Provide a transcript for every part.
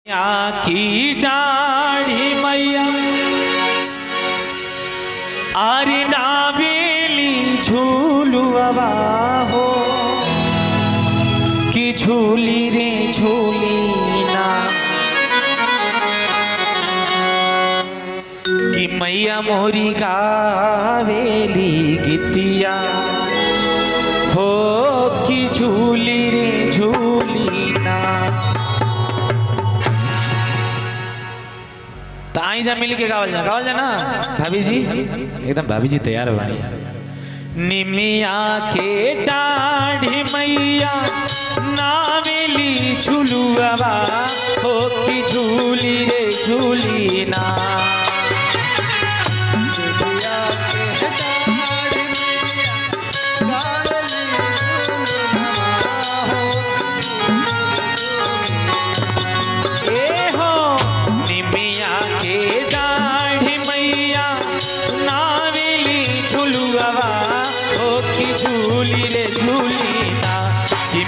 की डाढ़ी मैया आरी नावेली झूलुआ हो कि झूली रे झूली ना कि मैया मोरी गावेली गीतिया हो कि झूली रे झूली ना। तो आई जा मिल के गावल जा ना भाभी जी, एकदम भाभी जी तैयार हो भाई। निमिया के डाढ़ी मैया नावेली झुलुआ हो कि झूली रे झूली ना।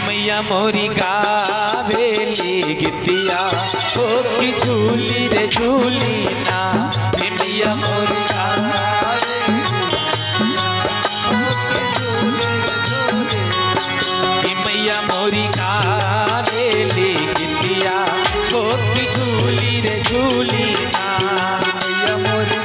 मैया मोरी गावेली गितिया हो कि झूली रे झूली ना। मैया मोरी मैया मोरी गावेली गितिया हो कि झूली रे झूली ना। मैया मोरी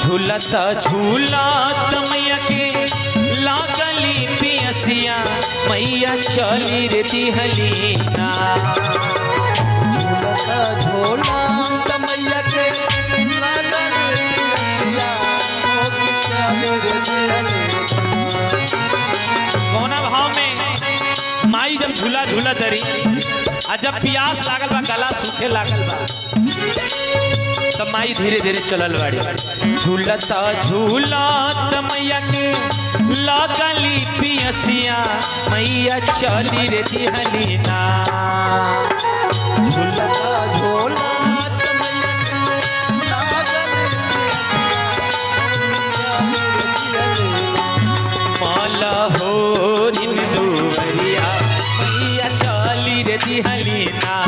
झूलत झूलत मैया के लागली पियसिया मैया चली रे दिहली ना। झूलत झूलत मैया के लागली पियसिया चली रे दिहली। कौना भाव में माई जब झूला झूला दरी आ जब प्यास लागल बा गला सूखे लागल बा तो माई धीरे धीरे चलल बाड़ी। झूलत झूलत मैया के लागली पियसिया मैया चली रे दिहली ना। झूलत झूलत मैया के लागली माल हो दुवरिया मैया चली रे दिहली ना।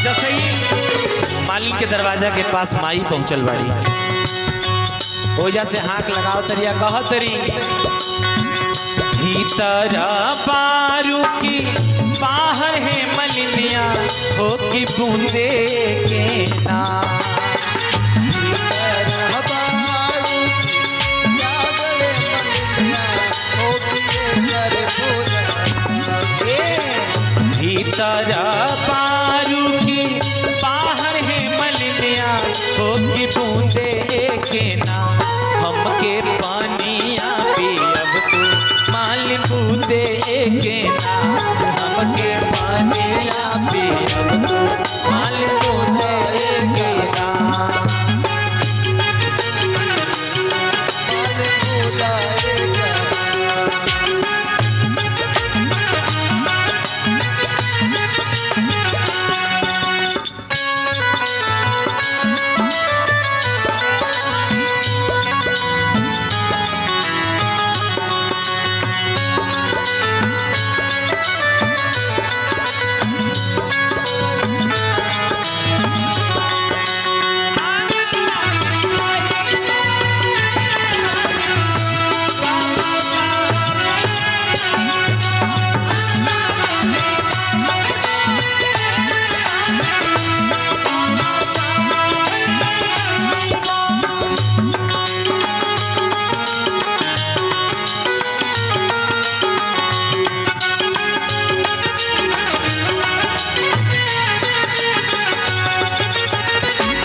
जैसे ही मालिन के दरवाजा के पास माई पहुंचल बाड़ी ओजा से हाथ लगाओ तरिया कह तरी भीतर बारू की बाहर है मलिनिया हो कि बूंदे के ना। भीतर बारू की बाहर है मलिनिया हो कि बूंदे के ना। हमके पानिया पे अब तू माल मालिन बूते के ना हमके पानिया पियब तू मालिन बूते के ना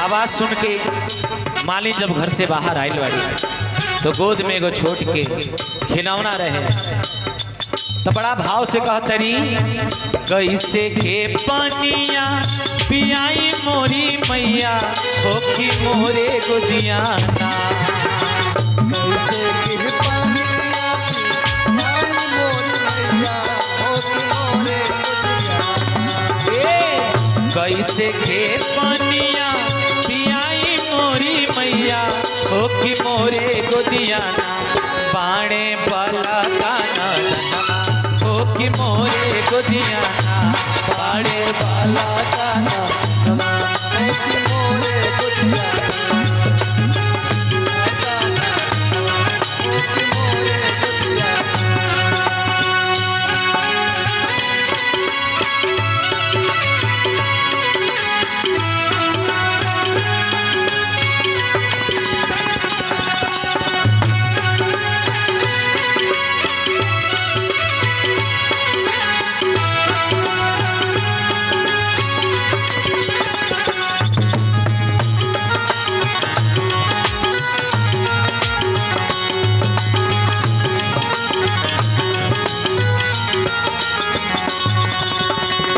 आवाज सुन के माली जब घर से बाहर आइल बाड़ी तो गोद में एगो छोट के खिलौना रहे तो बड़ा भाव से कहतरी कैसे के पानिया पियाई मोरी मैया हो कि मोरे गोदिया ना कैसे के पानिया पियाई मोरी मैया हो कि मोरे गोदिया कैसे के पानिया पियाई मोरी मैया हो कि मोरे गोदिया ना बाणे वाला गाना हो कि मोरे गोदिया ना बाणे वाला गाना हो कि मोरे गोदिया गाना हो कि मोरे गोदिया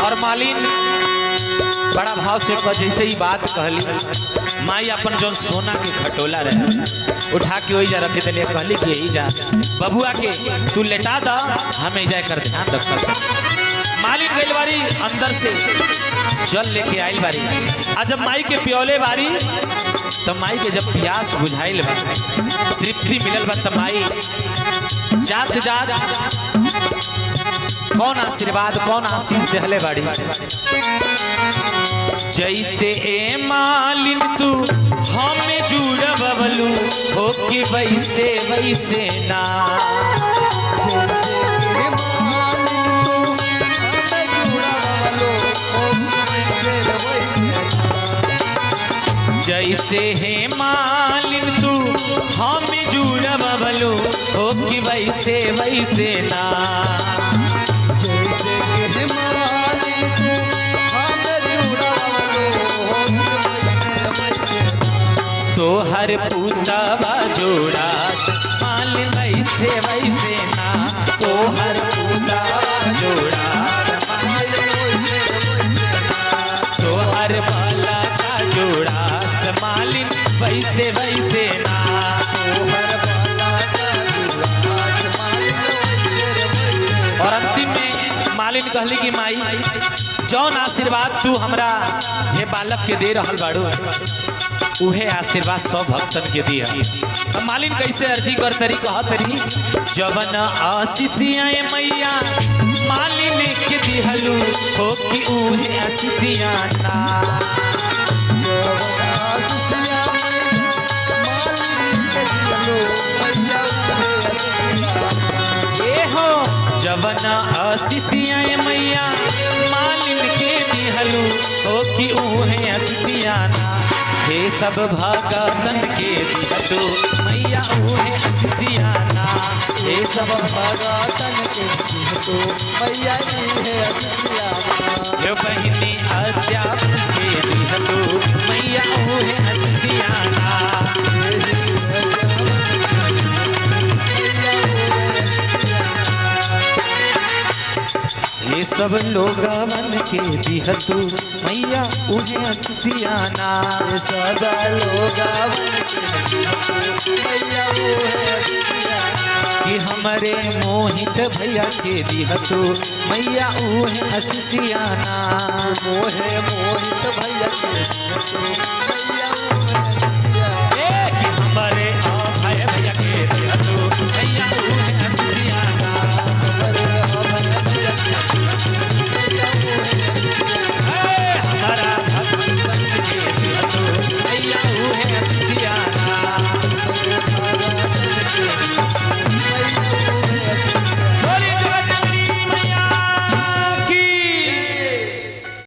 और मालिन बड़ा भाव से कह जैसे ही बात कहली माई अपन जो सोना के खटोला रहे उठा के वही जा रखे दिले कहली कि यही जा बबुआ के तू लेटा दा हमें जाए कर ध्यान रखा मालिन गइल बारी अंदर से जल लेके आइल बारी आ जब माई के पियोले बारी तो माई के जब प्यास बुझाइल बा तृप्ति मिलल बा तो माई जात जात कौन आशीर्वाद कौन आशीष देहले बाड़ी जैसे ए मालिन तू हमें जुड़बलू हो कि वैसे वैसे ना जैसे के मालिन तू हमें जुड़ावलो हो कि वैसे जैसे हे मालिन तू हमें जुड़बलू हो कि वैसे वैसे ना जैसे के मालिन तू हमें जुड़ावलो हो कि वैसे तो हर पूतवा जोड़ा मालिन वैसे वैसे ना तो हर पूतवा जोड़ा तो हर बाला का जोड़ा मालिन वैसे वैसे ना और अंतिम में मालिन कहली कि माई जौन आशीर्वाद तू हमरा हे बालक के दे रहल बाड़ू उहे आशीर्वाद सब भक्तन के दिया अब मालिन कैसे अर्जी कर तरी कह तरी जवन आशीषिया मैया मालिन के दिहलू हो कि उहे आशीषिया ना जवन आशीषिया मैया मालिन के दिहलू हो कि उहे आशीषिया ना हे सब भगतन के दिहलू मैया उहे आशीषिया ना हे सब भगतन के दिहलू मैया उहे आशीषिया ना हे बहिनी अध्यापन के दिहलू मैया उहे आशीषिया ना ये सब लोग मन के दिहतू मैया उन्हें असियाना। ये सदा लोग मैया वो है असियाना। कि हमारे मोहित भैया के दिहतू मैया उन्हें असियाना। मोहे मोहित भैया के दिहतू